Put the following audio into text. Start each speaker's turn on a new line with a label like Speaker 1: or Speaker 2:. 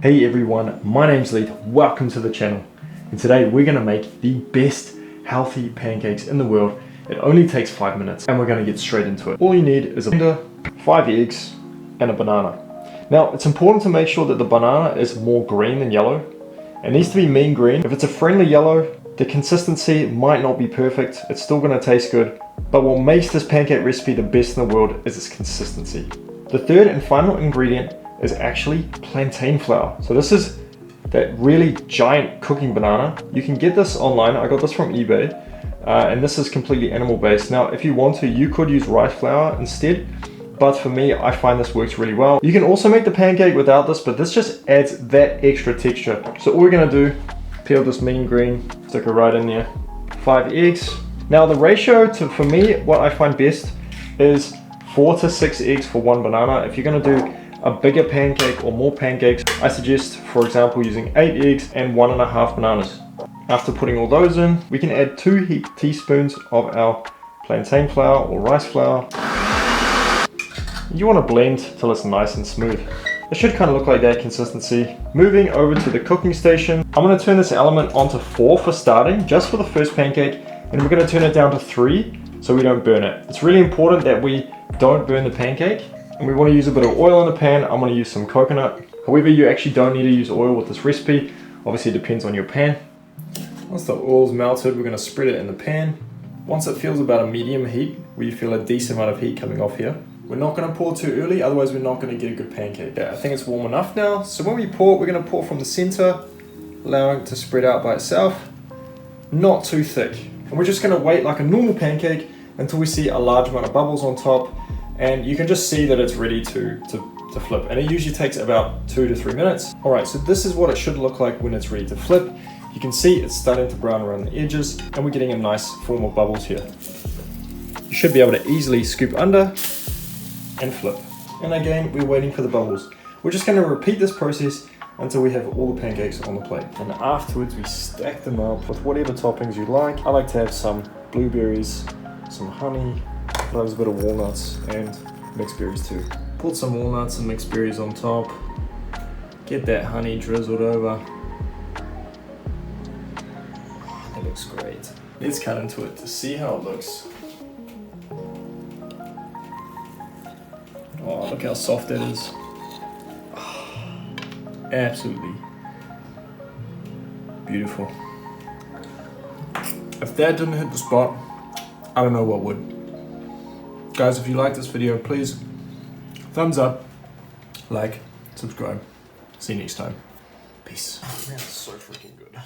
Speaker 1: Hey everyone, my name's Lee, welcome to the channel. And today we're gonna make the best healthy pancakes in the world. It only takes 5 minutes and we're gonna get straight into it. All you need is a blender, 5 eggs, and a banana. Now it's important to make sure that the banana is more green than yellow. It needs to be mean green. If it's a friendly yellow, the consistency might not be perfect. It's still gonna taste good. But what makes this pancake recipe the best in the world is its consistency. The third and final ingredient is actually plantain flour. So this is that really giant cooking banana. You can get this online. I got this from eBay, and this is completely animal based. Now, if you want to, you could use rice flour instead, but for me, I find this works really well. You can also make the pancake without this, but this just adds that extra texture. So all we're gonna do, peel this mean green, stick it right in there. 5 eggs. Now the ratio for me, what I find best is 4 to 6 eggs for 1 banana. If you're gonna do a bigger pancake or more pancakes, I suggest, for example, using 8 eggs and 1.5 bananas. After putting all those in, we can add 2 teaspoons of our plantain flour or rice flour. You want to blend till it's nice and smooth. It should kind of look like that consistency. Moving over to the cooking station, I'm going to turn this element onto 4 for starting, just for the first pancake, and we're going to turn it down to 3 so we don't burn it. It's really important that we don't burn the pancake. And we want to use a bit of oil in the pan. I'm going to use some coconut. However, you actually don't need to use oil with this recipe. Obviously, it depends on your pan. Once the oil's melted, we're going to spread it in the pan. Once it feels about a medium heat, where you feel a decent amount of heat coming off here, we're not going to pour too early, otherwise we're not going to get a good pancake. Yeah, I think it's warm enough now. So when we pour, we're going to pour from the center, allowing it to spread out by itself. Not too thick. And we're just going to wait like a normal pancake until we see a large amount of bubbles on top. And you can just see that it's ready to flip. And it usually takes about 2 to 3 minutes. All right, so this is what it should look like when it's ready to flip. You can see it's starting to brown around the edges and we're getting a nice form of bubbles here. You should be able to easily scoop under and flip. And again, we're waiting for the bubbles. We're just gonna repeat this process until we have all the pancakes on the plate. And afterwards, we stack them up with whatever toppings you like. I like to have some blueberries, some honey, loves a bit of walnuts and mixed berries too. Put some walnuts and mixed berries on top. Get that honey drizzled over. That looks great. Let's cut into it to see how it looks. Oh, look how soft that is. Absolutely beautiful. If that didn't hit the spot, I don't know what would. Guys, if you like this video, please thumbs up, like, subscribe. See you next time. Peace. Man, that's so freaking good.